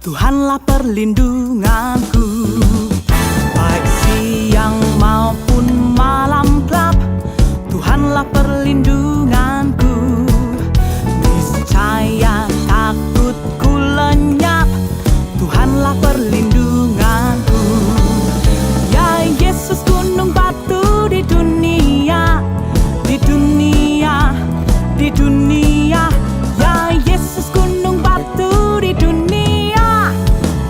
Tuhanlah perlindunganku, baik siang maupun malam gelap. Tuhanlah perlindunganku, niscaya takutku lenyap. Tuhanlah perlindunganku, ya Yesus gunung batu di dunia, di dunia, di dunia. Ya Yesus gunung batu di dunia,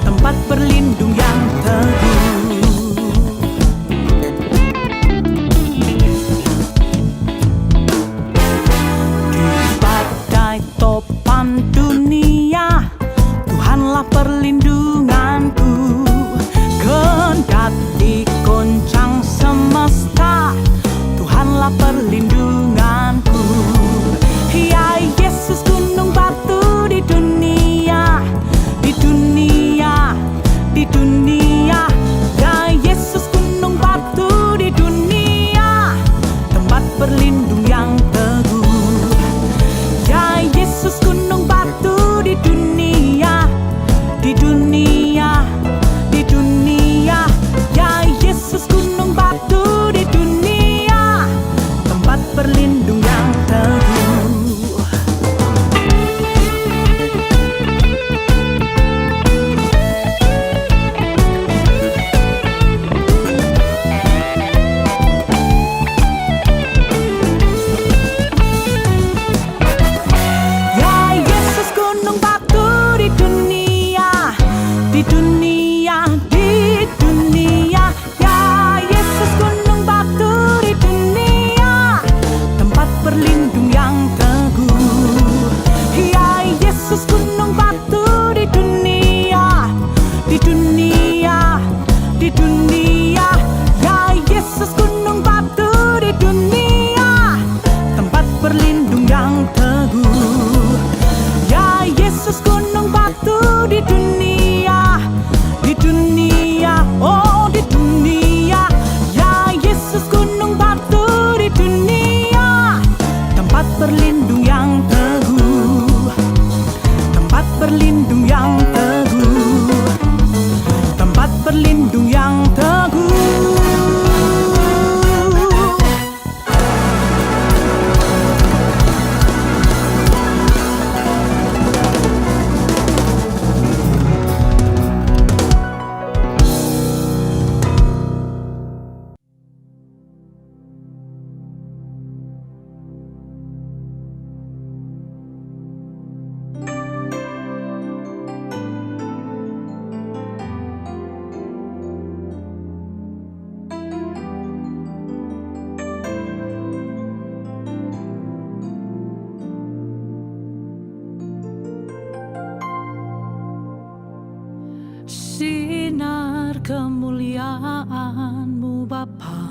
tempat berlindung yang teguh. Di badai topan dunia, Tuhanlah perlindunganku. Kendati goncang semesta, Tuhanlah perlindunganku. Ya Yesus gunung batu di dunia, di dunia, di dunia. Ya Yesus gunung batu di dunia, tempat berlindung yang teguh. Ya Yesus gunung batu di dunia, di dunia, di dunia. Ya Yesus gunung batu di dunia, tempat berlindung yang teguh. Di dunia, di dunia. Ya Yesus gunung batu di dunia, tempat berlindung yang teguh. Ya Yesus gunung batu di dunia, di dunia, di dunia. Ya Yesus gunung batu di dunia, tempat berlindung yang teguh. Ya Yesus gunung batu di dunia, di dunia, oh di dunia. Ya Yesus gunung batu di dunia, tempat berlindung yang teguh, tempat berlindung yang teguh, tempat berlindung yang teguh. Sinar kemuliaan-Mu Bapa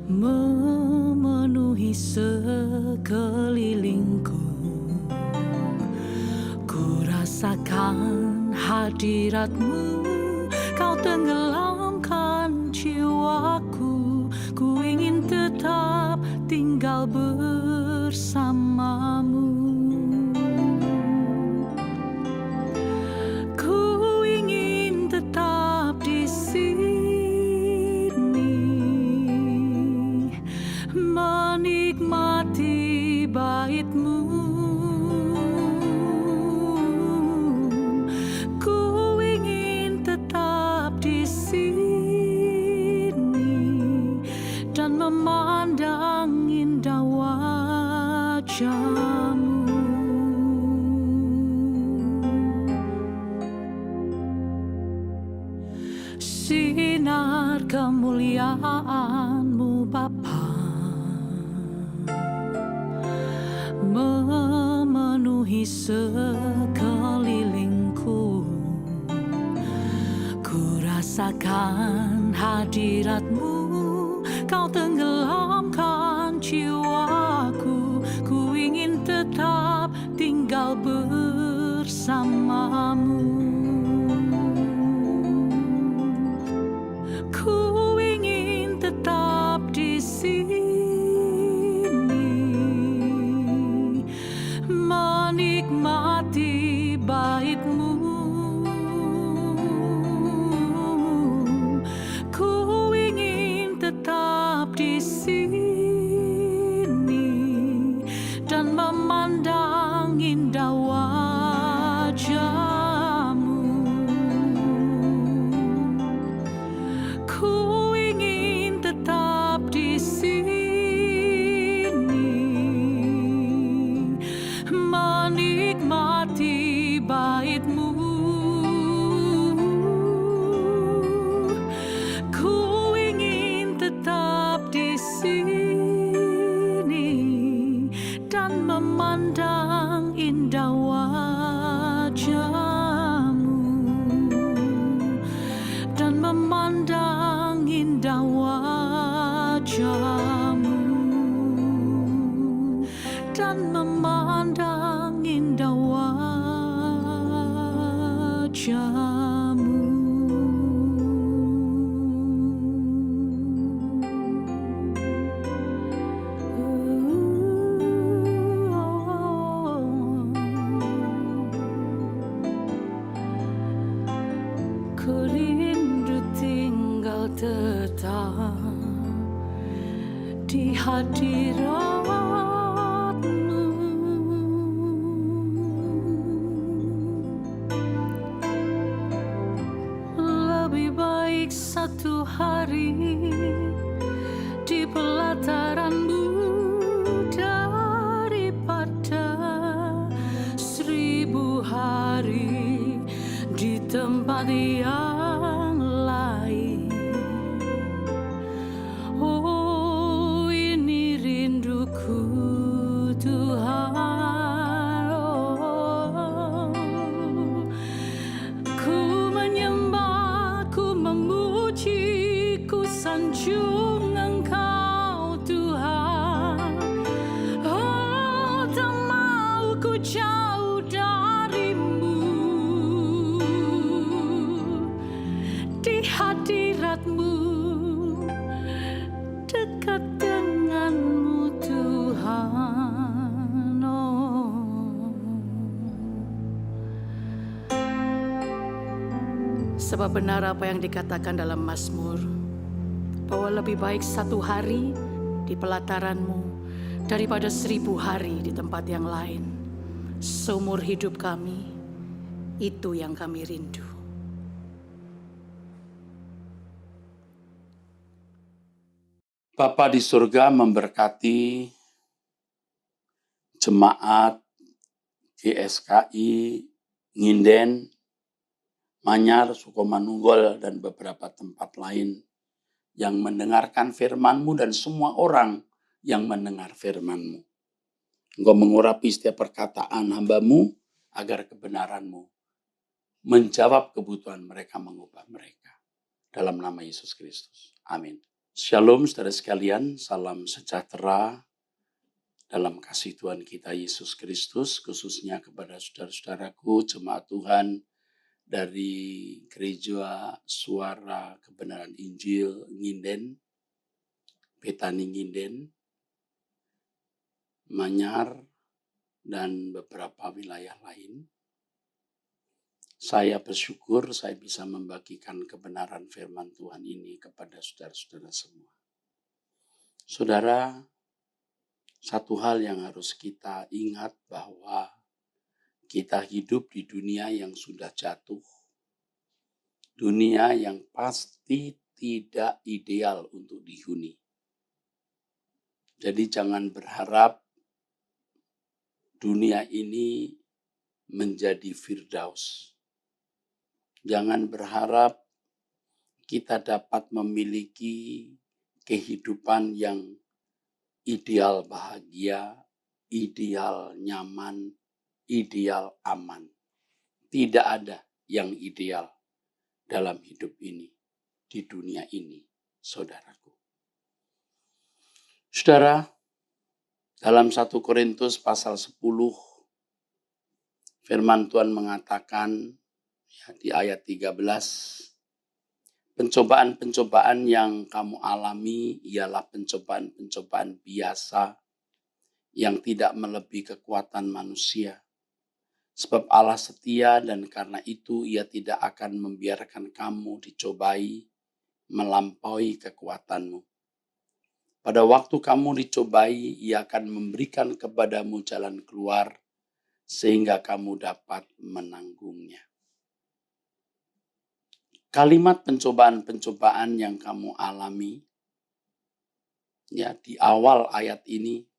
memenuhi sekelilingku. Ku rasakan hadirat-Mu, Kau tenggelamkan jiwaku. Ku ingin tetap tinggal bersama-Mu. Menikmati bait-Mu, ku ingin tetap di sini dan memandang indah wajah-Mu. Sinar kemuliaan-Mu Bapa memenuhi sekelilingku. Ku rasakan hadirat-Mu, Kau tenggelamkan jiwaku. Ku ingin tetap tinggal bersama-Mu. Ku ingin tetap di sini menikmati bait-Mu. Ku ingin tetap di sini dan memandang indah wajah-Mu, dan memandang indah wajah-Mu, dan memandang indah wajah-Mu. Ku rindu tinggal tetap di hadirat-Mu. Lebih baik satu hari di pelataran-Mu daripada 1000 hari di tempat yang lain. Oh, ini rinduku Tuhan. Oh, ku menyembah, ku memuji, ku sanjung Engkau Tuhan. Oh, tak mau ku jauh dari-Mu. Di hadirat-Mu, dekat dengan-Mu Tuhan. Oh. Sebab benar apa yang dikatakan dalam Mazmur, bahwa lebih baik satu hari di pelataran-Mu daripada 1000 hari di tempat yang lain. Seumur hidup kami, itu yang kami rindu. Bapa di surga memberkati jemaat GSKI Nginden, Manyar, Sukomanunggol, dan beberapa tempat lain yang mendengarkan firman-Mu dan semua orang yang mendengar firman-Mu. Engkau mengurapi setiap perkataan hamba-Mu agar kebenaran-Mu menjawab kebutuhan mereka, mengubah mereka. Dalam nama Yesus Kristus. Amin. Shalom saudara sekalian, salam sejahtera dalam kasih Tuhan kita Yesus Kristus, khususnya kepada saudara-saudaraku jemaat Tuhan dari Gereja Suara Kebenaran Injil Nginden, Betani Nginden, Manyar, dan beberapa wilayah lain. Saya bersyukur saya bisa membagikan kebenaran firman Tuhan ini kepada saudara-saudara semua. Saudara, satu hal yang harus kita ingat bahwa kita hidup di dunia yang sudah jatuh. Dunia yang pasti tidak ideal untuk dihuni. Jadi jangan berharap dunia ini menjadi firdaus. Jangan berharap kita dapat memiliki kehidupan yang ideal bahagia, ideal nyaman, ideal aman. Tidak ada yang ideal dalam hidup ini, di dunia ini, saudaraku. Saudara, dalam 1 Korintus pasal 10, firman Tuhan mengatakan, di ayat 13, pencobaan-pencobaan yang kamu alami ialah pencobaan-pencobaan biasa yang tidak melebihi kekuatan manusia. Sebab Allah setia dan karena itu Ia tidak akan membiarkan kamu dicobai melampaui kekuatanmu. Pada waktu kamu dicobai, Ia akan memberikan kepadamu jalan keluar sehingga kamu dapat menanggungnya. Kalimat pencobaan-pencobaan yang kamu alami, ya, di awal ayat ini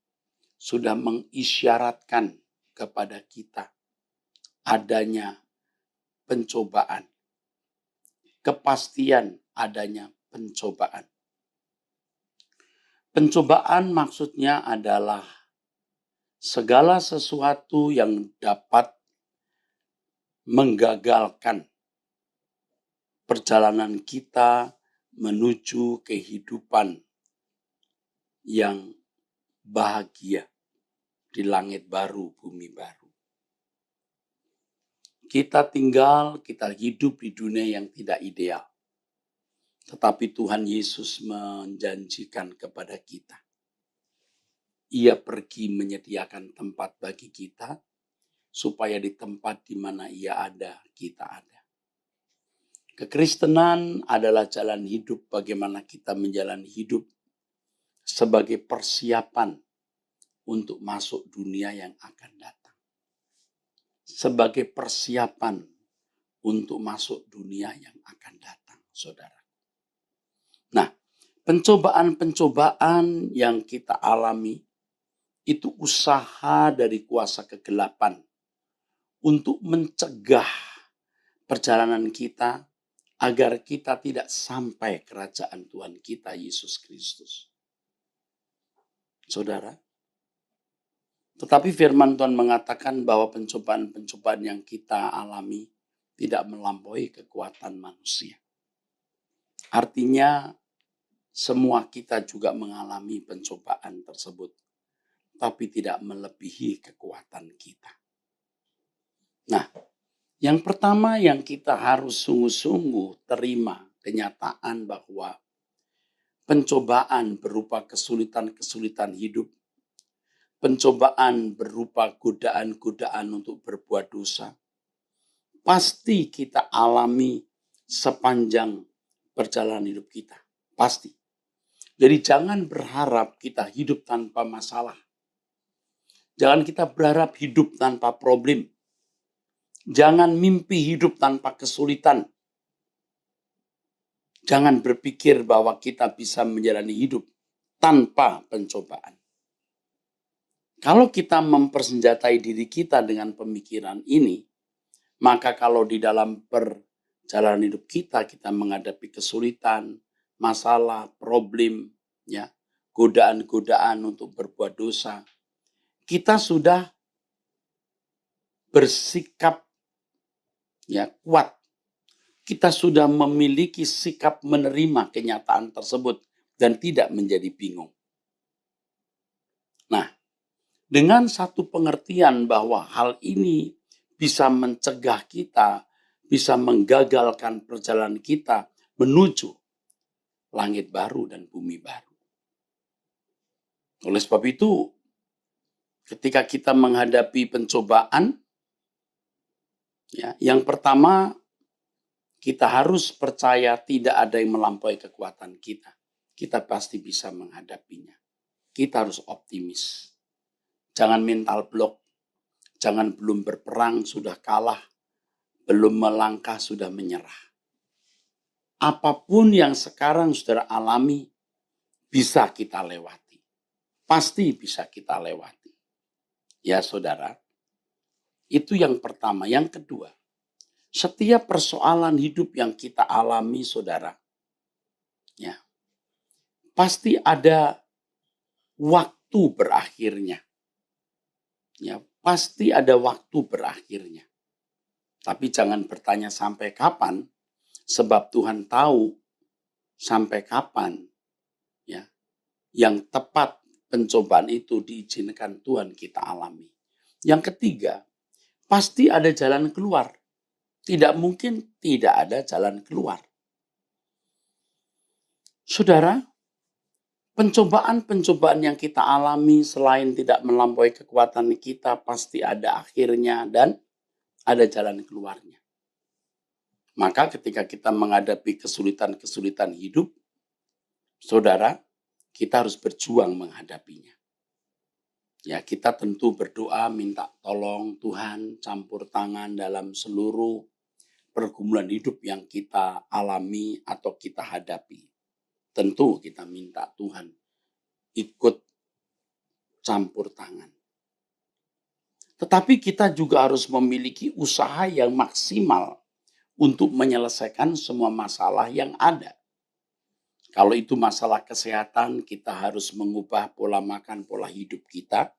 sudah mengisyaratkan kepada kita adanya pencobaan. Kepastian adanya pencobaan. Pencobaan maksudnya adalah segala sesuatu yang dapat menggagalkan perjalanan kita menuju kehidupan yang bahagia di langit baru, bumi baru. Kita hidup di dunia yang tidak ideal. Tetapi Tuhan Yesus menjanjikan kepada kita. Ia pergi menyediakan tempat bagi kita, supaya di tempat di mana Ia ada, kita ada. Kekristenan adalah jalan hidup bagaimana kita menjalani hidup sebagai persiapan untuk masuk dunia yang akan datang. Sebagai persiapan untuk masuk dunia yang akan datang, saudara. Nah, pencobaan-pencobaan yang kita alami itu usaha dari kuasa kegelapan untuk mencegah perjalanan kita agar kita tidak sampai kerajaan Tuhan kita Yesus Kristus. Saudara, tetapi firman Tuhan mengatakan bahwa pencobaan-pencobaan yang kita alami tidak melampaui kekuatan manusia. Artinya semua kita juga mengalami pencobaan tersebut, tapi tidak melebihi kekuatan kita. Nah, yang pertama yang kita harus sungguh-sungguh terima kenyataan bahwa pencobaan berupa kesulitan-kesulitan hidup, pencobaan berupa godaan-godaan untuk berbuat dosa, pasti kita alami sepanjang perjalanan hidup kita. Pasti. Jadi jangan berharap kita hidup tanpa masalah. Jangan kita berharap hidup tanpa problem. Jangan mimpi hidup tanpa kesulitan. Jangan berpikir bahwa kita bisa menjalani hidup tanpa pencobaan. Kalau kita mempersenjatai diri kita dengan pemikiran ini, maka kalau di dalam perjalanan hidup kita menghadapi kesulitan, masalah, problem, ya, godaan-godaan untuk berbuat dosa, kita sudah bersikap kuat. Kita sudah memiliki sikap menerima kenyataan tersebut dan tidak menjadi bingung. Nah, dengan satu pengertian bahwa hal ini bisa mencegah kita, bisa menggagalkan perjalanan kita menuju langit baru dan bumi baru. Oleh sebab itu, ketika kita menghadapi pencobaan, yang pertama kita harus percaya tidak ada yang melampaui kekuatan kita. Kita pasti bisa menghadapinya. Kita harus optimis. Jangan mental block. Jangan belum berperang sudah kalah. Belum melangkah sudah menyerah. Apapun yang sekarang saudara alami, bisa kita lewati. Pasti bisa kita lewati. Ya saudara, itu yang pertama. Yang kedua, setiap persoalan hidup yang kita alami saudara, pasti ada waktu berakhirnya. Pasti ada waktu berakhirnya. Tapi jangan bertanya sampai kapan, sebab Tuhan tahu sampai kapan yang tepat pencobaan itu diizinkan Tuhan kita alami. Yang ketiga, pasti ada jalan keluar. Tidak mungkin tidak ada jalan keluar. Saudara, pencobaan-pencobaan yang kita alami selain tidak melampaui kekuatan kita pasti ada akhirnya dan ada jalan keluarnya. Maka ketika kita menghadapi kesulitan-kesulitan hidup, saudara, kita harus berjuang menghadapinya. Kita tentu berdoa minta tolong Tuhan campur tangan dalam seluruh pergumulan hidup yang kita alami atau kita hadapi. Tentu kita minta Tuhan ikut campur tangan. Tetapi kita juga harus memiliki usaha yang maksimal untuk menyelesaikan semua masalah yang ada. Kalau itu masalah kesehatan, kita harus mengubah pola makan, pola hidup kita.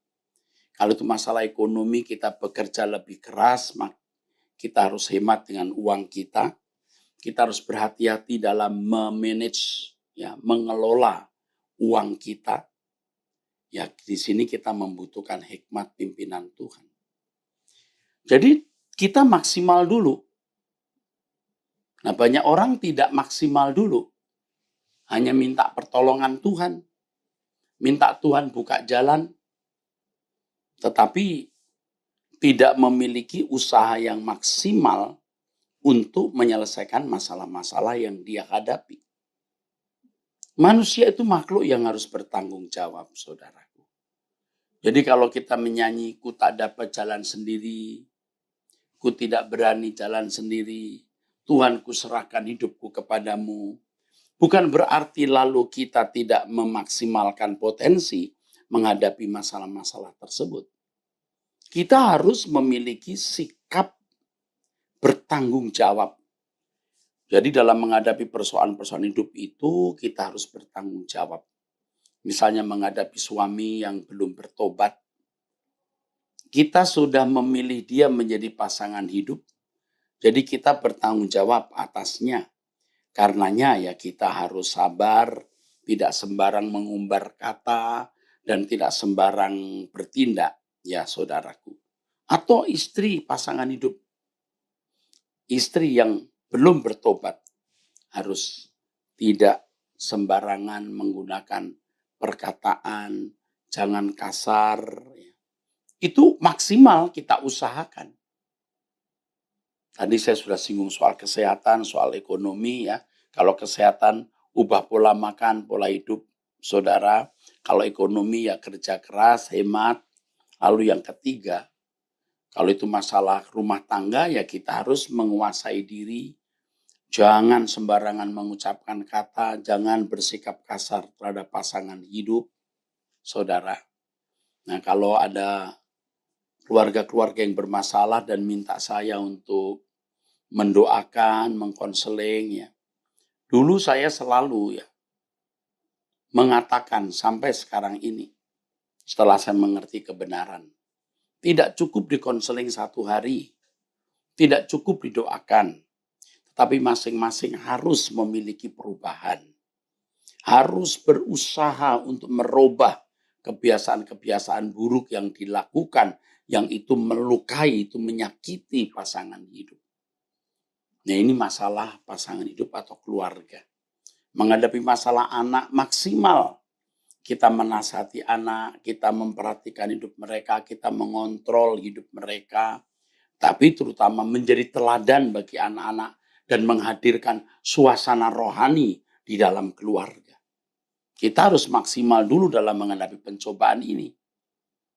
Kalau itu masalah ekonomi, kita bekerja lebih keras, kita harus hemat dengan uang kita. Kita harus berhati-hati dalam memanage, ya, mengelola uang kita. Ya, di sini kita membutuhkan hikmat pimpinan Tuhan. Jadi kita maksimal dulu. Nah, banyak orang tidak maksimal dulu. Hanya minta pertolongan Tuhan. Minta Tuhan buka jalan. Tetapi tidak memiliki usaha yang maksimal untuk menyelesaikan masalah-masalah yang dia hadapi. Manusia itu makhluk yang harus bertanggung jawab, saudaraku. Jadi kalau kita menyanyi, ku tak dapat jalan sendiri, ku tidak berani jalan sendiri, Tuhan ku serahkan hidupku kepadamu. Bukan berarti lalu kita tidak memaksimalkan potensi menghadapi masalah-masalah tersebut. Kita harus memiliki sikap bertanggung jawab. Jadi dalam menghadapi persoalan-persoalan hidup itu kita harus bertanggung jawab. Misalnya menghadapi suami yang belum bertobat. Kita sudah memilih dia menjadi pasangan hidup. Jadi kita bertanggung jawab atasnya. Karenanya ya kita harus sabar, tidak sembarang mengumbar kata, dan tidak sembarang bertindak, ya saudaraku. Atau istri pasangan hidup. Istri yang belum bertobat harus tidak sembarangan menggunakan perkataan, jangan kasar. Itu maksimal kita usahakan. Tadi saya sudah singgung soal kesehatan, soal ekonomi ya. Kalau kesehatan, ubah pola makan, pola hidup, saudara. Kalau ekonomi ya kerja keras, hemat. Lalu yang ketiga, kalau itu masalah rumah tangga ya kita harus menguasai diri. Jangan sembarangan mengucapkan kata, jangan bersikap kasar terhadap pasangan hidup, saudara. Nah kalau ada keluarga-keluarga yang bermasalah dan minta saya untuk mendoakan, mengkonseling ya. Dulu saya selalu ya mengatakan sampai sekarang ini, setelah saya mengerti kebenaran, tidak cukup dikonseling 1 hari, tidak cukup didoakan, tapi masing-masing harus memiliki perubahan. Harus berusaha untuk merubah kebiasaan-kebiasaan buruk yang dilakukan, yang itu melukai, itu menyakiti pasangan hidup. Nah ini masalah pasangan hidup atau keluarga. Menghadapi masalah anak maksimal. Kita menasihati anak, kita memperhatikan hidup mereka, kita mengontrol hidup mereka. Tapi terutama menjadi teladan bagi anak-anak dan menghadirkan suasana rohani di dalam keluarga. Kita harus maksimal dulu dalam menghadapi pencobaan ini.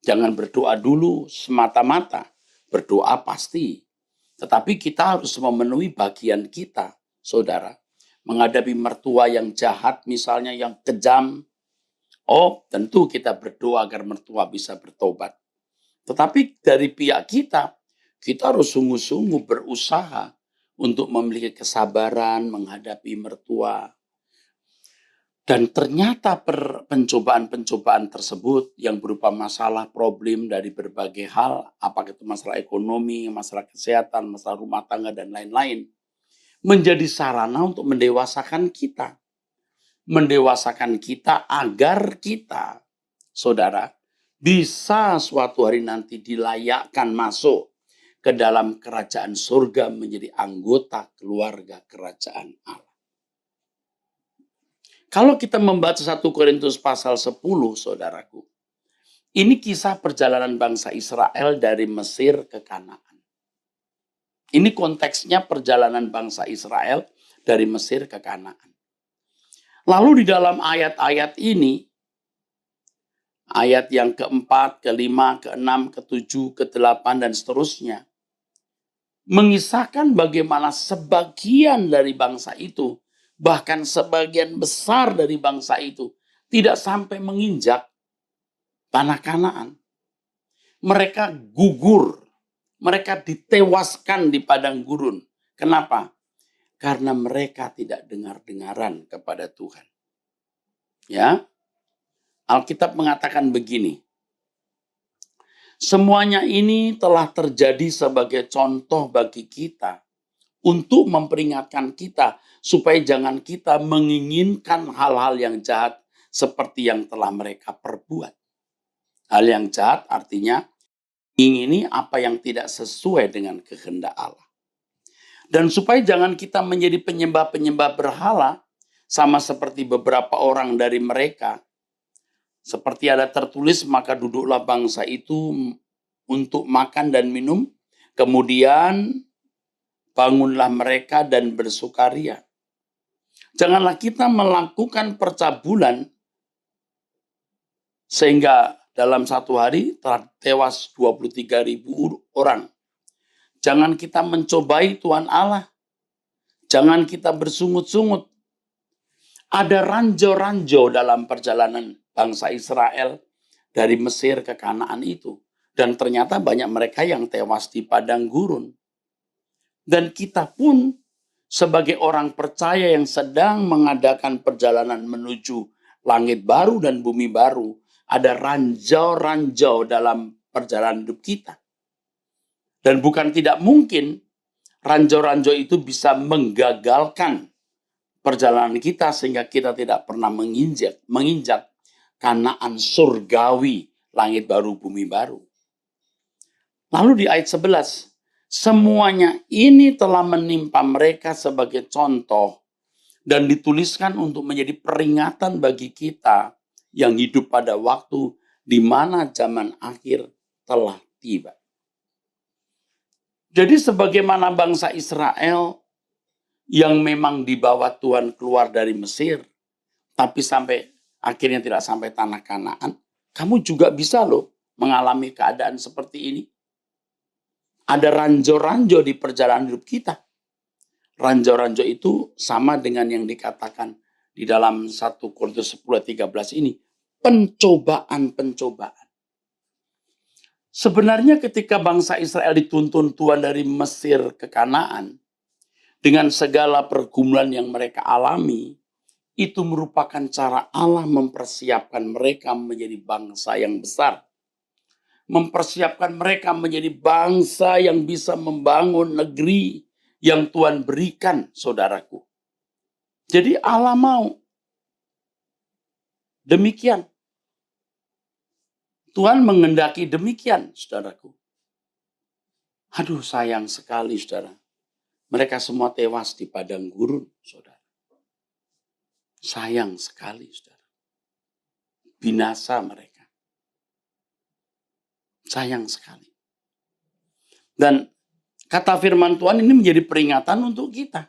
Jangan berdoa dulu semata-mata. Berdoa pasti. Tetapi kita harus memenuhi bagian kita, saudara. Menghadapi mertua yang jahat misalnya, yang kejam. Oh, tentu kita berdoa agar mertua bisa bertobat. Tetapi dari pihak kita harus sungguh-sungguh berusaha untuk memiliki kesabaran menghadapi mertua. Dan ternyata pencobaan-pencobaan tersebut yang berupa masalah, problem dari berbagai hal, apakah itu masalah ekonomi, masalah kesehatan, masalah rumah tangga, dan lain-lain, menjadi sarana untuk mendewasakan kita. Mendewasakan kita agar kita, saudara, bisa suatu hari nanti dilayakkan masuk ke dalam kerajaan surga menjadi anggota keluarga kerajaan Allah. Kalau kita membaca 1 Korintus pasal 10, saudaraku, ini kisah perjalanan bangsa Israel dari Mesir ke Kanaan. Ini konteksnya perjalanan bangsa Israel dari Mesir ke Kanaan. Lalu di dalam ayat-ayat ini, ayat yang keempat, kelima, keenam, ketujuh, kedelapan, dan seterusnya, mengisahkan bagaimana sebagian dari bangsa itu, bahkan sebagian besar dari bangsa itu tidak sampai menginjak tanah Kanaan. mereka gugur. Mereka ditewaskan di padang gurun. Kenapa? Karena mereka tidak dengar-dengaran kepada Tuhan. Ya, Alkitab mengatakan begini. Semuanya ini telah terjadi sebagai contoh bagi kita untuk memperingatkan kita supaya jangan kita menginginkan hal-hal yang jahat seperti yang telah mereka perbuat. Hal yang jahat artinya ingini apa yang tidak sesuai dengan kehendak Allah. Dan supaya jangan kita menjadi penyembah-penyembah berhala, sama seperti beberapa orang dari mereka. Seperti ada tertulis, maka duduklah bangsa itu untuk makan dan minum, kemudian bangunlah mereka dan bersukaria. Janganlah kita melakukan percabulan, sehingga dalam satu hari telah tewas 23.000 orang. Jangan kita mencobai Tuhan Allah. Jangan kita bersungut-sungut. Ada ranjau-ranjau dalam perjalanan bangsa Israel dari Mesir ke Kanaan itu. Dan ternyata banyak mereka yang tewas di padang gurun. Dan kita pun sebagai orang percaya yang sedang mengadakan perjalanan menuju langit baru dan bumi baru, ada ranjau-ranjau dalam perjalanan hidup kita. Dan bukan tidak mungkin ranjau-ranjau itu bisa menggagalkan perjalanan kita sehingga kita tidak pernah menginjak Kanaan surgawi, langit baru, bumi baru. Lalu di ayat 11, semuanya ini telah menimpa mereka sebagai contoh dan dituliskan untuk menjadi peringatan bagi kita yang hidup pada waktu di mana zaman akhir telah tiba. Jadi sebagaimana bangsa Israel yang memang dibawa Tuhan keluar dari Mesir, tapi sampai akhirnya tidak sampai tanah Kanaan, kamu juga bisa loh mengalami keadaan seperti ini. Ada ranjau-ranjau di perjalanan hidup kita. Ranjau-ranjau itu sama dengan yang dikatakan di dalam 1 Korintus 10:13 ini. Pencobaan-pencobaan. Sebenarnya ketika bangsa Israel dituntun Tuhan dari Mesir ke Kanaan, dengan segala pergumulan yang mereka alami, itu merupakan cara Allah mempersiapkan mereka menjadi bangsa yang besar. Mempersiapkan mereka menjadi bangsa yang bisa membangun negeri yang Tuhan berikan, saudaraku. Jadi Allah mau demikian. Tuhan mengendaki demikian, saudaraku. Aduh, sayang sekali, saudara. Mereka semua tewas di padang gurun, saudara. Sayang sekali, saudara. Binasa mereka. Sayang sekali. Dan kata firman Tuhan ini menjadi peringatan untuk kita.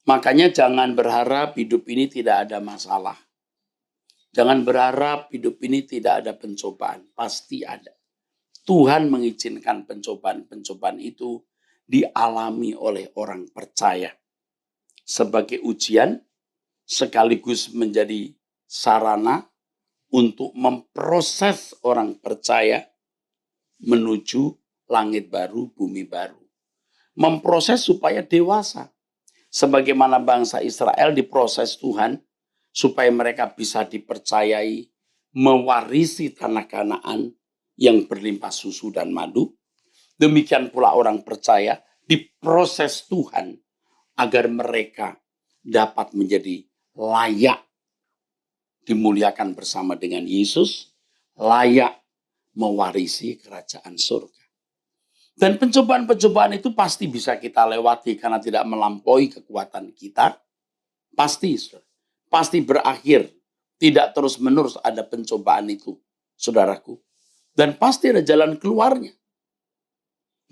Makanya jangan berharap hidup ini tidak ada masalah. Jangan berharap hidup ini tidak ada pencobaan. Pasti ada. Tuhan mengizinkan pencobaan-pencobaan itu dialami oleh orang percaya. Sebagai ujian, sekaligus menjadi sarana untuk memproses orang percaya menuju langit baru, bumi baru. Memproses supaya dewasa. Sebagaimana bangsa Israel diproses Tuhan, supaya mereka bisa dipercayai mewarisi tanah Kanaan yang berlimpah susu dan madu. Demikian pula orang percaya diproses Tuhan agar mereka dapat menjadi layak dimuliakan bersama dengan Yesus, layak mewarisi kerajaan surga. Dan pencobaan-pencobaan itu pasti bisa kita lewati karena tidak melampaui kekuatan kita. Pasti, saudara. Pasti berakhir. Tidak terus-menerus ada pencobaan itu, saudaraku. Dan pasti ada jalan keluarnya.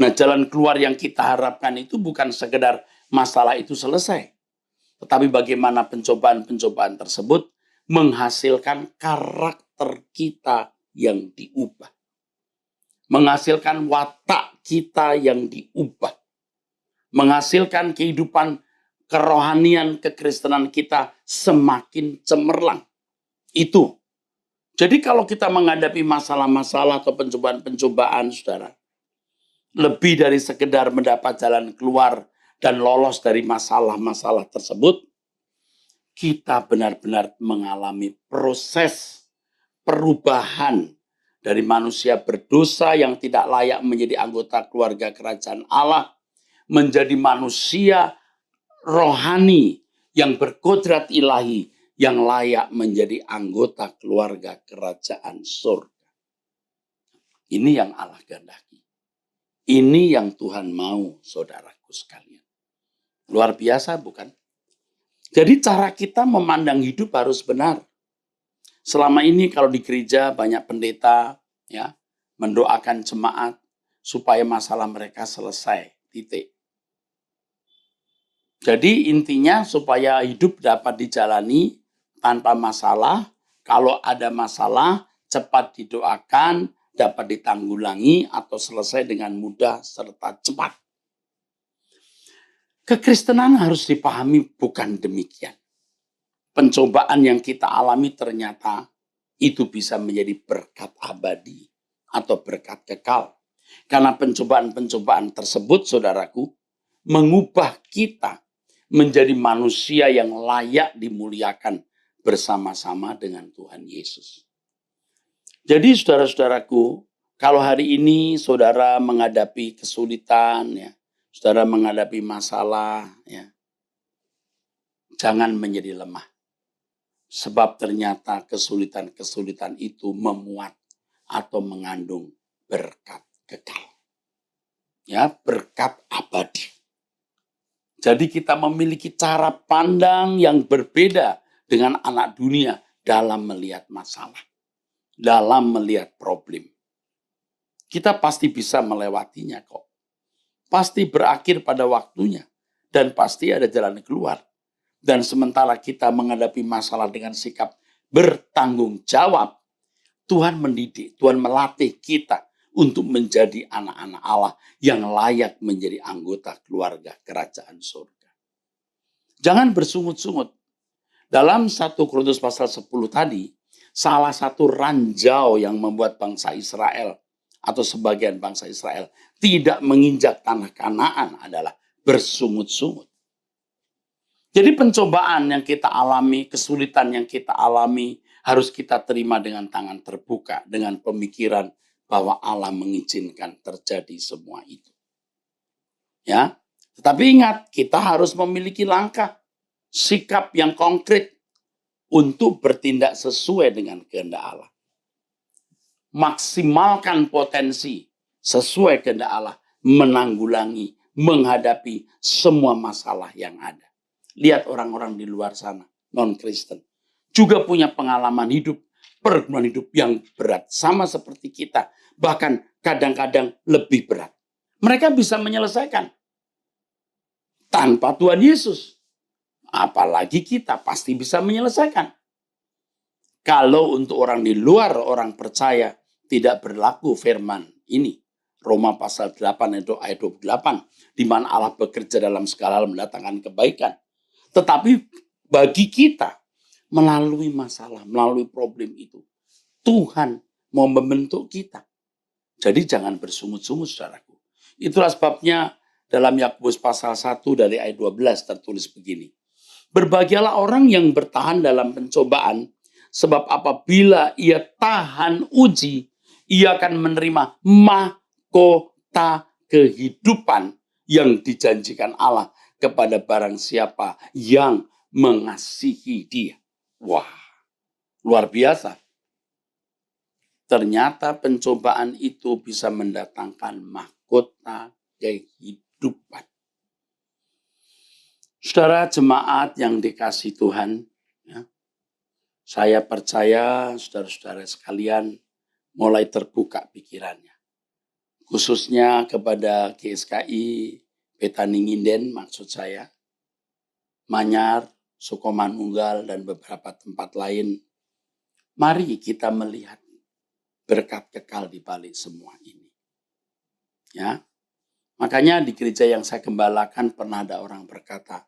Nah, jalan keluar yang kita harapkan itu bukan sekedar masalah itu selesai. Tetapi bagaimana pencobaan-pencobaan tersebut menghasilkan karakter kita yang diubah. Menghasilkan watak kita yang diubah. Menghasilkan kehidupan kerohanian kekristenan kita semakin cemerlang. Itu Jadi kalau kita menghadapi masalah-masalah atau pencobaan-pencobaan, saudara, lebih dari sekedar mendapat jalan keluar dan lolos dari masalah-masalah tersebut, kita benar-benar mengalami proses perubahan dari manusia berdosa yang tidak layak menjadi anggota keluarga kerajaan Allah, menjadi manusia rohani yang berkodrat ilahi, yang layak menjadi anggota keluarga kerajaan surga. Ini yang Allah kehendaki. Ini yang Tuhan mau, saudaraku sekalian. Luar biasa, bukan? Jadi cara kita memandang hidup harus benar. Selama ini kalau di gereja banyak pendeta ya mendoakan jemaat supaya masalah mereka selesai. Titik. Jadi intinya supaya hidup dapat dijalani tanpa masalah. Kalau ada masalah, cepat didoakan, dapat ditanggulangi atau selesai dengan mudah serta cepat. Kekristenan harus dipahami bukan demikian. Pencobaan yang kita alami ternyata itu bisa menjadi berkat abadi atau berkat kekal. Karena pencobaan-pencobaan tersebut, saudaraku, mengubah kita menjadi manusia yang layak dimuliakan bersama-sama dengan Tuhan Yesus. Jadi saudara-saudaraku, kalau hari ini saudara menghadapi kesulitan, ya, saudara menghadapi masalah, ya, jangan menjadi lemah. Sebab ternyata kesulitan-kesulitan itu memuat atau mengandung berkat kekal. Ya, berkat abadi. Jadi kita memiliki cara pandang yang berbeda dengan anak dunia dalam melihat masalah, dalam melihat problem. Kita pasti bisa melewatinya kok. Pasti berakhir pada waktunya dan pasti ada jalan keluar. Dan sementara kita menghadapi masalah dengan sikap bertanggung jawab, Tuhan mendidik, Tuhan melatih kita untuk menjadi anak-anak Allah yang layak menjadi anggota keluarga kerajaan surga. Jangan bersungut-sungut. Dalam 1 Korintus pasal 10 tadi, salah satu ranjau yang membuat bangsa Israel atau sebagian bangsa Israel tidak menginjak tanah Kanaan adalah bersungut-sungut. Jadi pencobaan yang kita alami, kesulitan yang kita alami harus kita terima dengan tangan terbuka, dengan pemikiran bahwa Allah mengizinkan terjadi semua itu. Ya, tetapi ingat, kita harus memiliki langkah, sikap yang konkret untuk bertindak sesuai dengan kehendak Allah. Maksimalkan potensi sesuai kehendak Allah, menanggulangi, menghadapi semua masalah yang ada. Lihat orang-orang di luar sana, non-Kristen, juga punya pengalaman hidup, pergumulan hidup yang berat, sama seperti kita. Bahkan kadang-kadang lebih berat. Mereka bisa menyelesaikan tanpa Tuhan Yesus. Apalagi kita pasti bisa menyelesaikan. Kalau untuk orang di luar, orang percaya, tidak berlaku firman ini. Roma pasal 8 ayat 28. Di mana Allah bekerja dalam segala hal mendatangkan kebaikan. Tetapi bagi kita, melalui masalah, melalui problem itu, Tuhan mau membentuk kita. Jadi jangan bersungut-sungut, saudaraku. Itulah sebabnya dalam Yakobus pasal 1 dari ayat 12 tertulis begini. Berbahagialah orang yang bertahan dalam pencobaan, sebab apabila ia tahan uji, ia akan menerima mahkota kehidupan yang dijanjikan Allah kepada barang siapa yang mengasihi dia. Wah, luar biasa. Ternyata pencobaan itu bisa mendatangkan mahkota kehidupan. Saudara jemaat yang dikasihi Tuhan, ya, saya percaya saudara-saudara sekalian mulai terbuka pikirannya. Khususnya kepada GSKI Petani Nginden, maksud saya, Manyar, Sukomanunggal, dan beberapa tempat lain. Mari kita melihat berkat kekal di balik semua ini. Ya. Makanya di gereja yang saya gembalakan pernah ada orang berkata,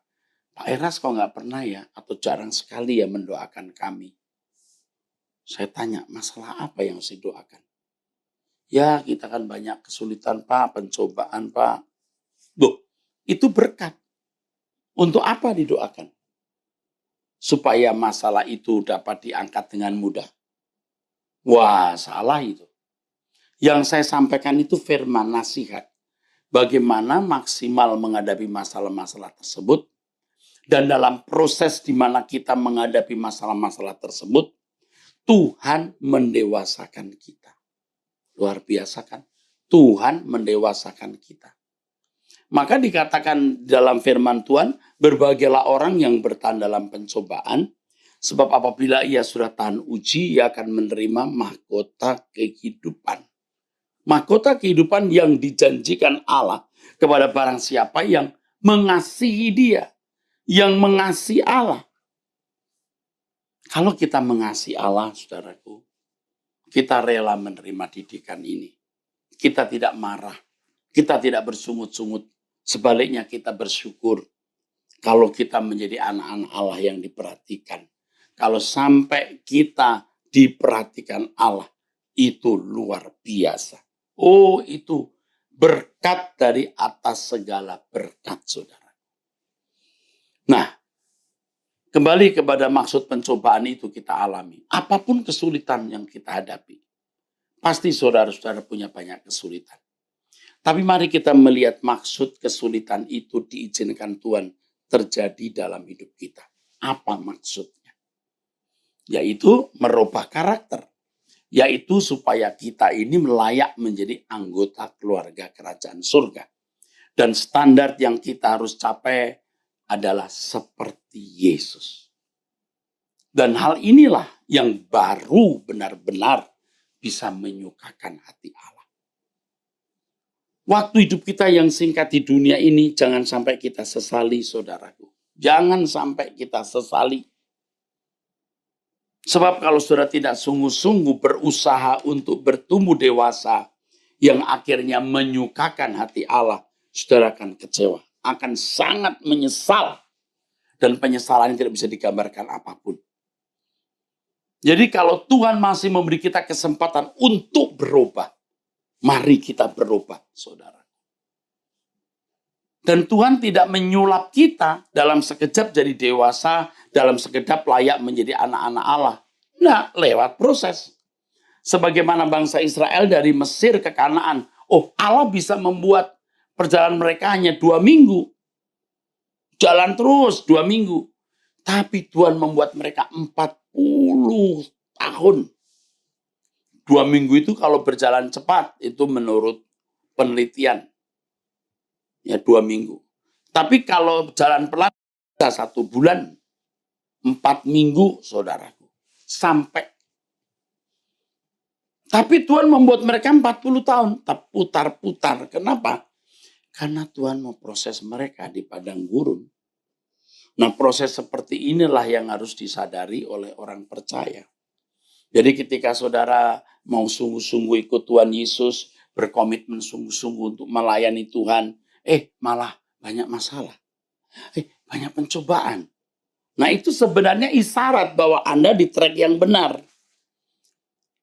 Pak Eras kok nggak pernah ya, atau jarang sekali ya mendoakan kami. Saya tanya, masalah apa yang saya doakan? Ya, kita kan banyak kesulitan, Pak, pencobaan, Pak. Loh, itu berkat. Untuk apa didoakan? Supaya masalah itu dapat diangkat dengan mudah. Wah, salah itu. Yang saya sampaikan itu firman nasihat. Bagaimana maksimal menghadapi masalah-masalah tersebut. Dan dalam proses di mana kita menghadapi masalah-masalah tersebut, Tuhan mendewasakan kita. Luar biasa kan? Tuhan mendewasakan kita. Maka dikatakan dalam firman Tuhan, berbahagialah orang yang bertahan dalam pencobaan, sebab apabila ia sudah tahan uji, ia akan menerima mahkota kehidupan. Mahkota kehidupan yang dijanjikan Allah kepada barang siapa yang mengasihi dia, yang mengasihi Allah. Kalau kita mengasihi Allah, saudaraku, kita rela menerima didikan ini. Kita tidak marah, kita tidak bersungut-sungut. Sebaliknya kita bersyukur kalau kita menjadi anak-anak Allah yang diperhatikan. Kalau sampai kita diperhatikan Allah, itu luar biasa. Oh, itu berkat dari atas segala berkat, saudara. Nah, kembali kepada maksud pencobaan itu kita alami. Apapun kesulitan yang kita hadapi, pasti saudara-saudara punya banyak kesulitan. Tapi mari kita melihat maksud kesulitan itu diizinkan Tuhan terjadi dalam hidup kita. Apa maksudnya? Yaitu merubah karakter. Yaitu supaya kita ini layak menjadi anggota keluarga kerajaan surga. Dan standar yang kita harus capai adalah seperti Yesus. Dan hal inilah yang baru benar-benar bisa menyukakan hati Allah. Waktu hidup kita yang singkat di dunia ini, jangan sampai kita sesali, saudaraku. Jangan sampai kita sesali. Sebab kalau saudara tidak sungguh-sungguh berusaha untuk bertumbuh dewasa, yang akhirnya menyukakan hati Allah, saudara akan kecewa. Akan sangat menyesal. Dan penyesalan tidak bisa digambarkan apapun. Jadi kalau Tuhan masih memberi kita kesempatan untuk berubah, mari kita berubah, saudara. Dan Tuhan tidak menyulap kita dalam sekejap jadi dewasa, dalam sekejap layak menjadi anak-anak Allah. Nah, lewat proses. Sebagaimana bangsa Israel dari Mesir ke Kanaan. Oh, Allah bisa membuat perjalanan mereka hanya 2 minggu. Jalan terus 2 minggu. Tapi Tuhan membuat mereka 40 tahun. 2 minggu itu kalau berjalan cepat, itu menurut penelitian. Ya 2 minggu. Tapi kalau jalan pelan, 1 bulan, 4 minggu, saudaraku. Sampai. Tapi Tuhan membuat mereka 40 tahun. Putar-putar. Kenapa? Karena Tuhan mau proses mereka di padang gurun. Nah, proses seperti inilah yang harus disadari oleh orang percaya. Jadi ketika saudara mau sungguh-sungguh ikut Tuhan Yesus, berkomitmen sungguh-sungguh untuk melayani Tuhan, malah banyak masalah. Banyak pencobaan. Nah, itu sebenarnya isyarat bahwa Anda di track yang benar.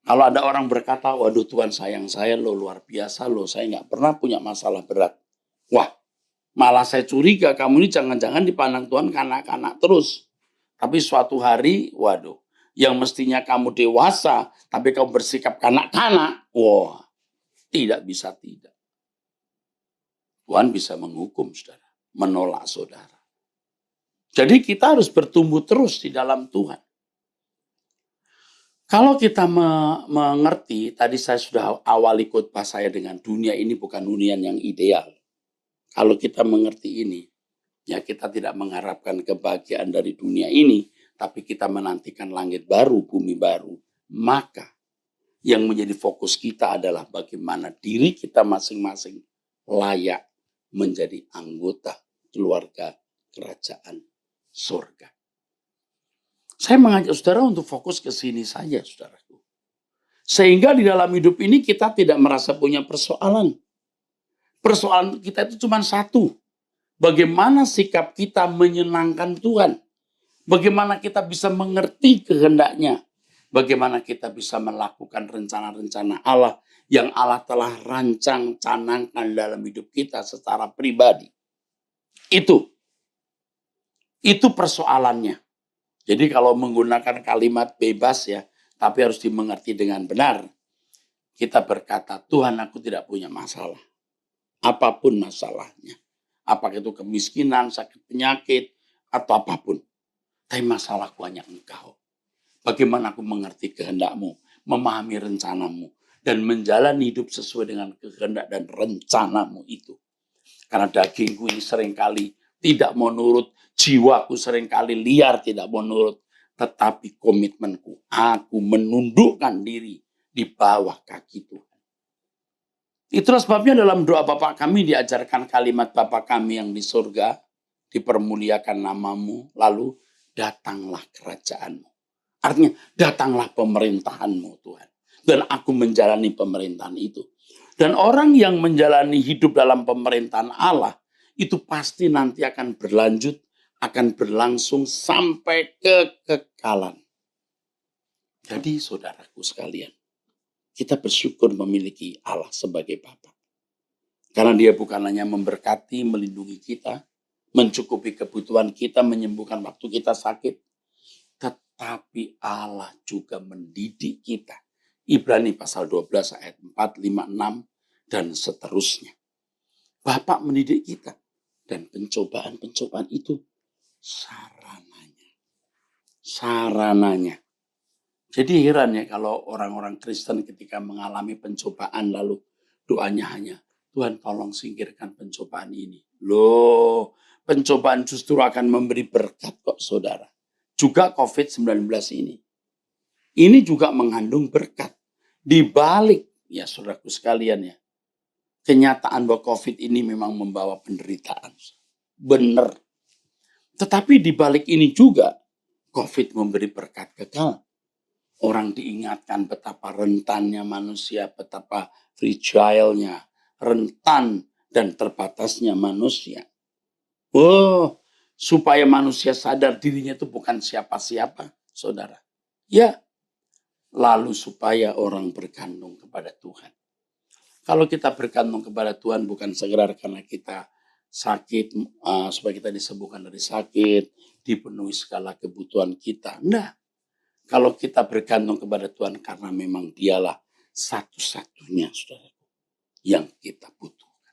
Kalau ada orang berkata, waduh Tuhan sayang saya loh, luar biasa loh, saya nggak pernah punya masalah berat. Wah, malah saya curiga kamu ini jangan-jangan dipandang Tuhan kanak-kanak terus. Tapi suatu hari, waduh, yang mestinya kamu dewasa, tapi kamu bersikap kanak-kanak, wah, tidak bisa tidak. Tuhan bisa menghukum saudara, menolak saudara. Jadi kita harus bertumbuh terus di dalam Tuhan. Kalau kita mengerti, tadi saya sudah awali khotbah saya dengan dunia ini bukan hunian yang ideal. Kalau kita mengerti ini, ya kita tidak mengharapkan kebahagiaan dari dunia ini, tapi kita menantikan langit baru, bumi baru. Maka yang menjadi fokus kita adalah bagaimana diri kita masing-masing layak menjadi anggota keluarga kerajaan surga. Saya mengajak saudara untuk fokus ke sini saja, saudaraku. Sehingga di dalam hidup ini kita tidak merasa punya persoalan. Persoalan kita itu cuma satu. Bagaimana sikap kita menyenangkan Tuhan. Bagaimana kita bisa mengerti kehendaknya. Bagaimana kita bisa melakukan rencana-rencana Allah yang Allah telah rancang, canangkan dalam hidup kita secara pribadi. Itu persoalannya. Jadi kalau menggunakan kalimat bebas ya, tapi harus dimengerti dengan benar. Kita berkata, Tuhan, aku tidak punya masalah. Apapun masalahnya. Apakah itu kemiskinan, sakit penyakit, atau apapun. Tapi masalahku hanya Engkau. Bagaimana aku mengerti kehendak-Mu, memahami rencana-Mu, dan menjalani hidup sesuai dengan kehendak dan rencana-Mu itu. Karena dagingku ini seringkali tidak mau nurut, jiwaku seringkali liar tidak mau nurut, tetapi komitmenku, aku menundukkan diri di bawah kaki Tuhan. Itulah sebabnya dalam doa Bapa kami diajarkan kalimat Bapa kami yang di surga, dipermuliakan namamu, lalu datanglah kerajaanmu. Artinya datanglah pemerintahanmu Tuhan. Dan aku menjalani pemerintahan itu. Dan orang yang menjalani hidup dalam pemerintahan Allah, itu pasti nanti akan berlanjut, akan berlangsung sampai kekekalan. Jadi saudaraku sekalian, kita bersyukur memiliki Allah sebagai Bapa. Karena Dia bukan hanya memberkati, melindungi kita, mencukupi kebutuhan kita, menyembuhkan waktu kita sakit, tetapi Allah juga mendidik kita. Ibrani pasal 12 ayat 4, 5, 6, dan seterusnya. Bapak mendidik kita. Dan pencobaan-pencobaan itu sarananya. Jadi heran ya kalau orang-orang Kristen ketika mengalami pencobaan lalu doanya hanya, Tuhan tolong singkirkan pencobaan ini. Loh, pencobaan justru akan memberi berkat kok saudara. Juga COVID-19 ini. Ini juga mengandung berkat. Di balik, ya saudaraku sekalian ya, kenyataan bahwa COVID ini memang membawa penderitaan. Benar. Tetapi di balik ini juga, COVID memberi berkat kekal. Orang diingatkan betapa rentannya manusia, betapa fragile-nya, rentan dan terbatasnya manusia. Oh, supaya manusia sadar dirinya itu bukan siapa-siapa, saudara. Ya, lalu supaya orang bergantung kepada Tuhan. Kalau kita bergantung kepada Tuhan bukan sekedar karena kita sakit, supaya kita disembuhkan dari sakit, dipenuhi segala kebutuhan kita. Nah, kalau kita bergantung kepada Tuhan karena memang Dialah satu-satunya, saudaraku, yang kita butuhkan.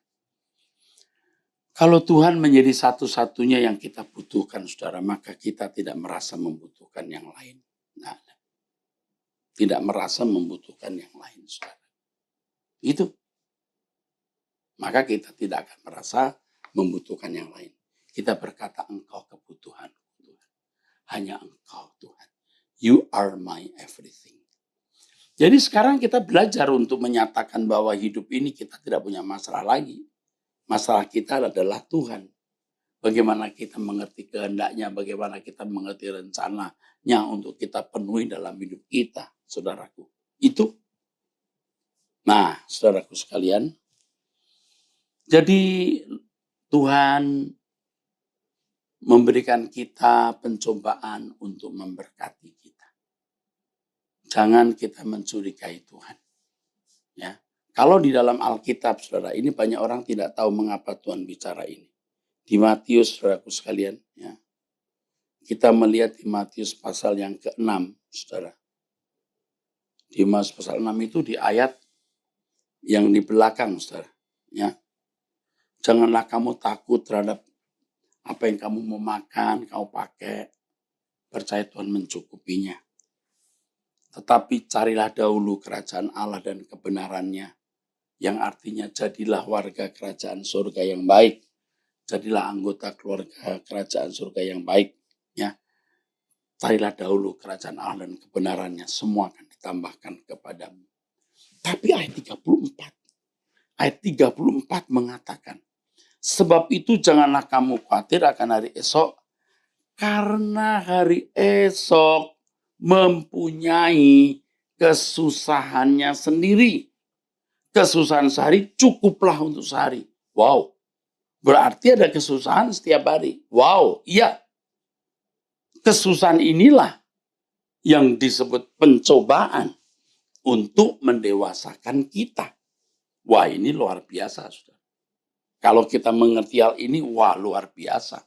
Kalau Tuhan menjadi satu-satunya yang kita butuhkan, saudara, maka kita tidak merasa membutuhkan yang lain. Nah, tidak merasa membutuhkan yang lain, saudara. Itu. Maka kita tidak akan merasa membutuhkan yang lain. Kita berkata, Engkau kebutuhan Tuhan. Hanya Engkau Tuhan. You are my everything. Jadi sekarang kita belajar untuk menyatakan bahwa hidup ini kita tidak punya masalah lagi. Masalah kita adalah Tuhan. Bagaimana kita mengerti kehendaknya, bagaimana kita mengerti rencananya untuk kita penuhi dalam hidup kita, saudaraku. Itu. Nah, saudaraku sekalian, jadi Tuhan memberikan kita pencobaan untuk memberkati kita. Jangan kita mencurigai Tuhan. Ya. Kalau di dalam Alkitab, saudara, ini banyak orang tidak tahu mengapa Tuhan bicara ini. Di Matius, saudaraku sekalian, ya, kita melihat di Matius pasal yang ke-6, saudara. Di Matius pasal 6 itu di ayat yang di belakang, saudara. Ya. Janganlah kamu takut terhadap apa yang kamu mau makan, kamu pakai. Percaya Tuhan mencukupinya. Tetapi carilah dahulu kerajaan Allah dan kebenarannya. Yang artinya jadilah warga kerajaan surga yang baik. Jadilah anggota keluarga kerajaan surga yang baik. Ya. Carilah dahulu kerajaan Allah dan kebenarannya. Semua akan ditambahkan kepadamu. Tapi ayat 34. Ayat 34 mengatakan. Sebab itu janganlah kamu khawatir akan hari esok. Karena hari esok mempunyai kesusahannya sendiri. Kesusahan sehari cukuplah untuk sehari. Wow. Berarti ada kesusahan setiap hari. Wow, iya. Kesusahan inilah yang disebut pencobaan untuk mendewasakan kita. Wah, ini luar biasa, saudara. Kalau kita mengerti hal ini, wah luar biasa.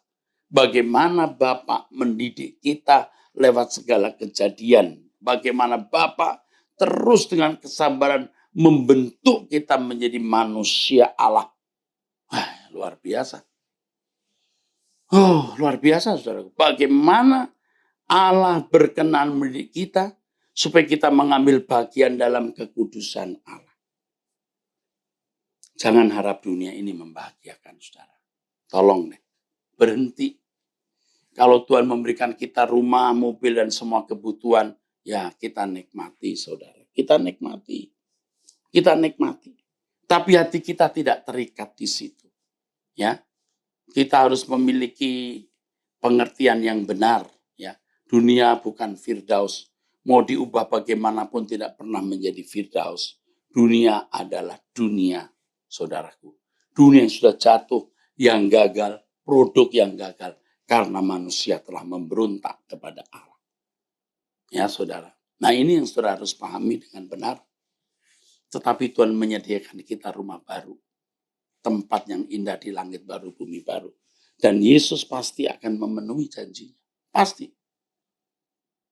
Bagaimana Bapak mendidik kita lewat segala kejadian. Bagaimana Bapak terus dengan kesabaran membentuk kita menjadi manusia Allah. Wah, luar biasa. Oh, luar biasa, saudara. Bagaimana Allah berkenan mendidik kita supaya kita mengambil bagian dalam kekudusan Allah. Jangan harap dunia ini membahagiakan, saudara. Tolong deh, berhenti. Kalau Tuhan memberikan kita rumah, mobil, dan semua kebutuhan, ya kita nikmati, saudara. Kita nikmati. Kita nikmati. Tapi hati kita tidak terikat di situ. Ya, kita harus memiliki pengertian yang benar. Ya, dunia bukan Firdaus. Mau diubah bagaimanapun tidak pernah menjadi Firdaus. Dunia adalah dunia, saudaraku. Dunia yang sudah jatuh, yang gagal, produk yang gagal. Karena manusia telah memberontak kepada Allah. Ya, saudara. Nah, ini yang saudara harus pahami dengan benar. Tetapi Tuhan menyediakan kita rumah baru. Tempat yang indah di langit baru, bumi baru. Dan Yesus pasti akan memenuhi janjinya. Pasti.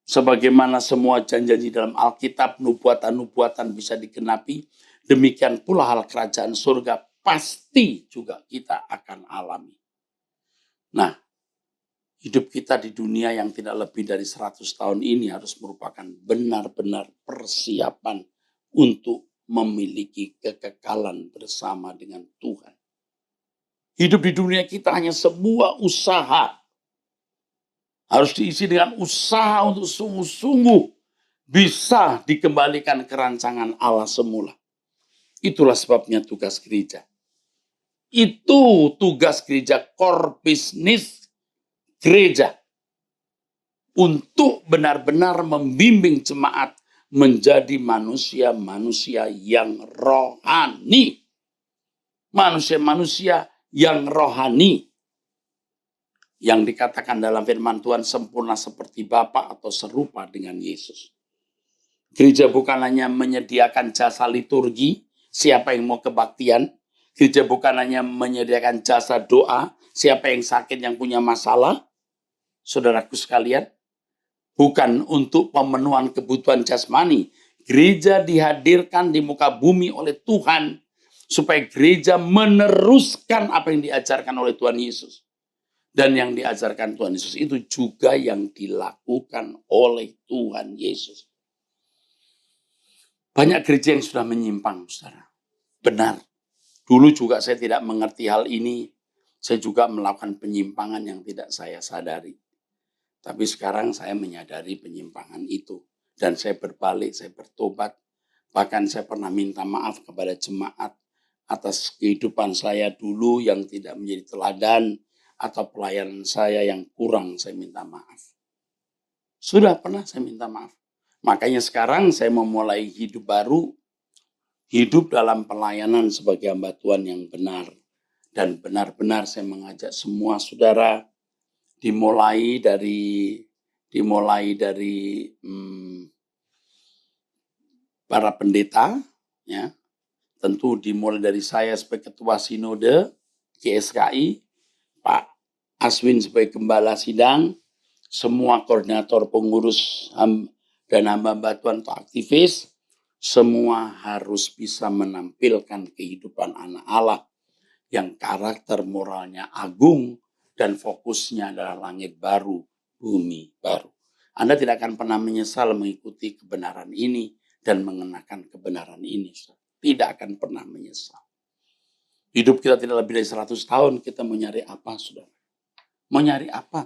Sebagaimana semua janji dalam Alkitab, nubuatan-nubuatan bisa digenapi, demikian pula hal kerajaan surga pasti juga kita akan alami. Nah, hidup kita di dunia yang tidak lebih dari 100 tahun ini harus merupakan benar-benar persiapan untuk memiliki kekekalan bersama dengan Tuhan. Hidup di dunia kita hanya sebuah usaha. Harus diisi dengan usaha untuk sungguh-sungguh bisa dikembalikan ke rancangan Allah semula. Itulah sebabnya tugas gereja. Itu tugas gereja, core business gereja. Untuk benar-benar membimbing jemaat menjadi manusia-manusia yang rohani. Manusia-manusia yang rohani. Yang dikatakan dalam firman Tuhan sempurna seperti Bapa atau serupa dengan Yesus. Gereja bukan hanya menyediakan jasa liturgi, siapa yang mau kebaktian. Gereja bukan hanya menyediakan jasa doa, siapa yang sakit, yang punya masalah. Saudaraku sekalian, bukan untuk pemenuhan kebutuhan jasmani. Gereja dihadirkan di muka bumi oleh Tuhan supaya gereja meneruskan apa yang diajarkan oleh Tuhan Yesus. Dan yang diajarkan Tuhan Yesus itu juga yang dilakukan oleh Tuhan Yesus. Banyak gereja yang sudah menyimpang, saudara. Benar. Dulu juga saya tidak mengerti hal ini. Saya juga melakukan penyimpangan yang tidak saya sadari. Tapi sekarang saya menyadari penyimpangan itu. Dan saya berbalik, saya bertobat. Bahkan saya pernah minta maaf kepada jemaat atas kehidupan saya dulu yang tidak menjadi teladan. Atau pelayanan saya yang kurang, saya minta maaf. Sudah pernah saya minta maaf. Makanya sekarang saya memulai hidup baru. Hidup dalam pelayanan sebagai hamba Tuhan yang benar. Dan benar-benar saya mengajak semua saudara dimulai dari para pendeta, ya, tentu dimulai dari saya sebagai ketua sinode GSKI, Pak Aswin sebagai gembala sidang, semua koordinator pengurus dan hamba Tuhan atau aktivis, semua harus bisa menampilkan kehidupan anak Allah yang karakter moralnya agung, dan fokusnya adalah langit baru, bumi baru. Anda tidak akan pernah menyesal mengikuti kebenaran ini dan mengenakan kebenaran ini. Tidak akan pernah menyesal. Hidup kita tidak lebih dari 100 tahun, kita mau nyari apa, saudara? Mau nyari apa?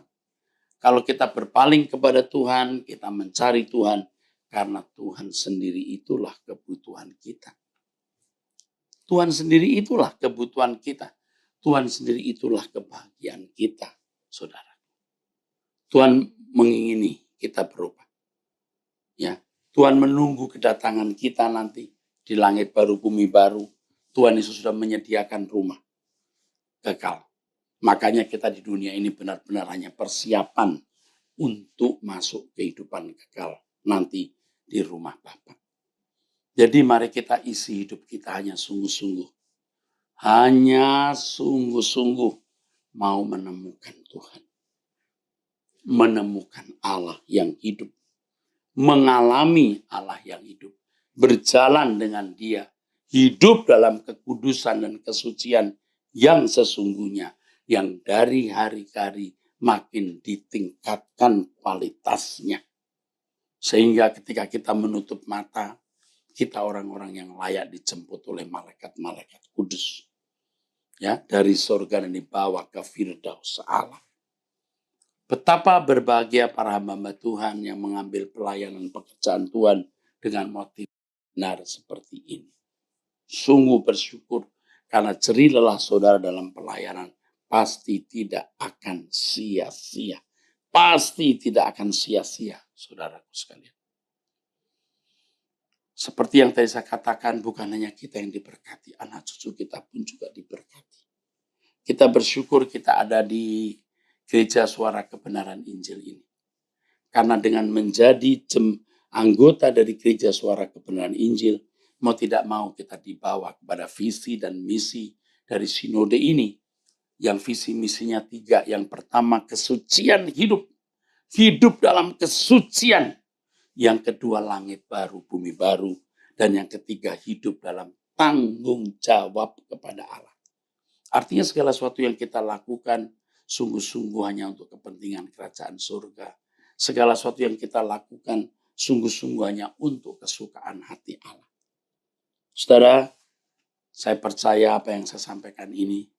Kalau kita berpaling kepada Tuhan, kita mencari Tuhan, karena Tuhan sendiri itulah kebutuhan kita. Tuhan sendiri itulah kebutuhan kita. Tuhan sendiri itulah kebahagiaan kita, saudara. Tuhan mengingini kita berubah. Ya, Tuhan menunggu kedatangan kita nanti di langit baru, bumi baru. Tuhan Yesus sudah menyediakan rumah kekal. Makanya kita di dunia ini benar-benar hanya persiapan untuk masuk kehidupan kekal. nanti di rumah Bapa. Jadi mari kita isi hidup kita hanya sungguh-sungguh. Hanya sungguh-sungguh mau menemukan Tuhan. Menemukan Allah yang hidup. Mengalami Allah yang hidup. Berjalan dengan Dia. Hidup dalam kekudusan dan kesucian yang sesungguhnya. Yang dari hari ke hari makin ditingkatkan kualitasnya. Sehingga ketika kita menutup mata, kita orang-orang yang layak dijemput oleh malaikat-malaikat kudus. Ya, dari surga dan dibawa ke Firdaus Allah. Betapa berbahagia para hamba Tuhan yang mengambil pelayanan pekerjaan Tuhan dengan motif benar seperti ini. Sungguh bersyukur karena jerih lelah saudara dalam pelayanan pasti tidak akan sia-sia. Pasti tidak akan sia-sia, saudaraku sekalian. Seperti yang tadi saya katakan, bukan hanya kita yang diberkati, anak cucu kita pun juga diberkati. Kita bersyukur kita ada di Gereja Suara Kebenaran Injil ini. Karena dengan menjadi anggota dari Gereja Suara Kebenaran Injil, mau tidak mau kita dibawa kepada visi dan misi dari sinode ini. Yang visi misinya 3. Yang pertama, kesucian hidup. Hidup dalam kesucian. Yang kedua, langit baru, bumi baru. Dan yang ketiga, hidup dalam tanggung jawab kepada Allah. Artinya segala sesuatu yang kita lakukan sungguh-sungguh hanya untuk kepentingan kerajaan surga. Segala sesuatu yang kita lakukan sungguh-sungguh hanya untuk kesukaan hati Allah. Saudara, saya percaya apa yang saya sampaikan ini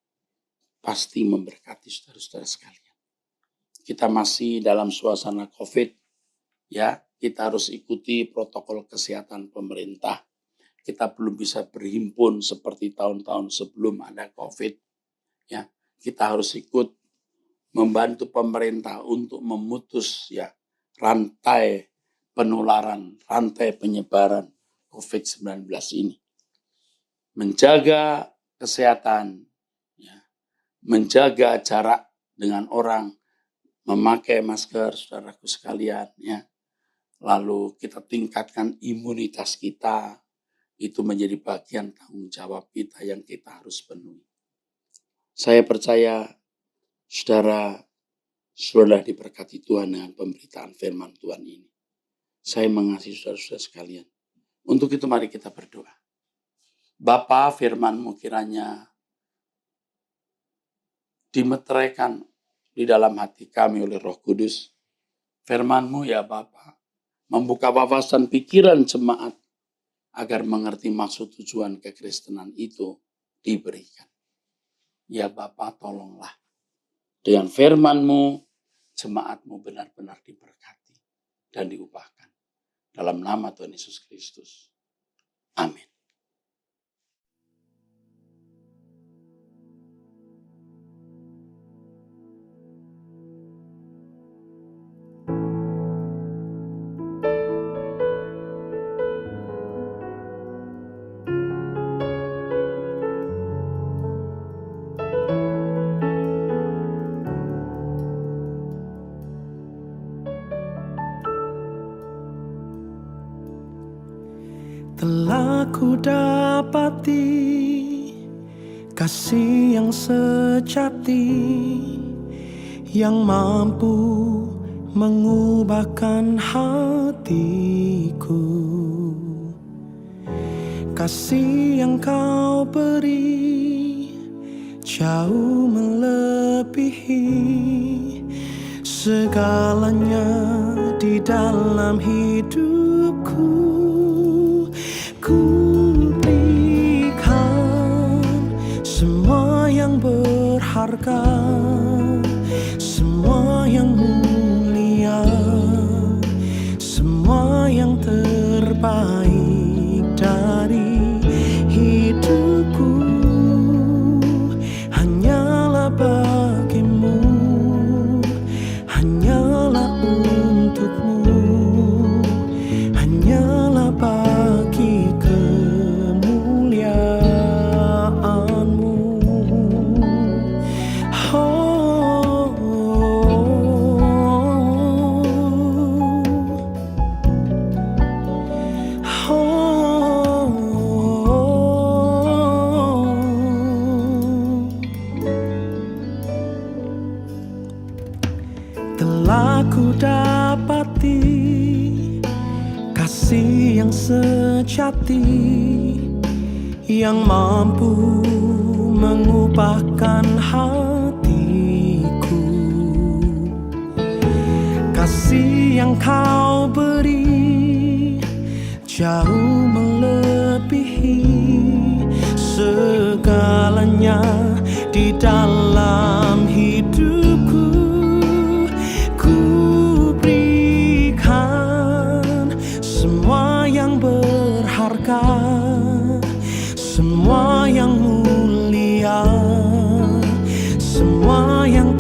pasti memberkati saudara-saudara sekalian. Kita masih dalam suasana COVID, ya, kita harus ikuti protokol kesehatan pemerintah. Kita belum bisa berhimpun seperti tahun-tahun sebelum ada COVID. Ya, kita harus ikut membantu pemerintah untuk memutus ya rantai penularan, rantai penyebaran COVID-19 ini. Menjaga kesehatan, ya, menjaga jarak dengan orang, memakai masker, saudaraku sekalian, ya. Lalu kita tingkatkan imunitas kita, itu menjadi bagian tanggung jawab kita yang kita harus penuhi. Saya percaya saudara sudah diberkati Tuhan dengan pemberitaan firman Tuhan ini. Saya mengasihi saudara-saudara sekalian. Untuk itu mari kita berdoa. Bapa, firman-Mu kiranya dimeteraikan di dalam hati kami oleh Roh Kudus. Firman-Mu ya Bapa, membuka wawasan pikiran jemaat agar mengerti maksud tujuan kekristenan itu diberikan. Ya Bapa, tolonglah. Dengan firman-Mu, jemaat-Mu benar-benar diberkati dan diubahkan. Dalam nama Tuhan Yesus Kristus. Amin. Telah ku dapati kasih yang sejati yang mampu mengubahkan hatiku. Kasih yang Kau beri jauh melebihi segalanya di dalam hidupku. Ku berikan semua yang berharga, semua yang mulia, semua yang terbaik dari hidupku. Hanyalah bagimu, hanyalah untukmu, hanyalah bagi kemuliaan-Mu. telah ku dapati kasih yang sejati yang mampu mengubahkan hatiku. Kasih yang kau beri jauh melebihi segalanya di dalam hidupku. Ku berikan semua yang berharga, semua yang mulia, semua yang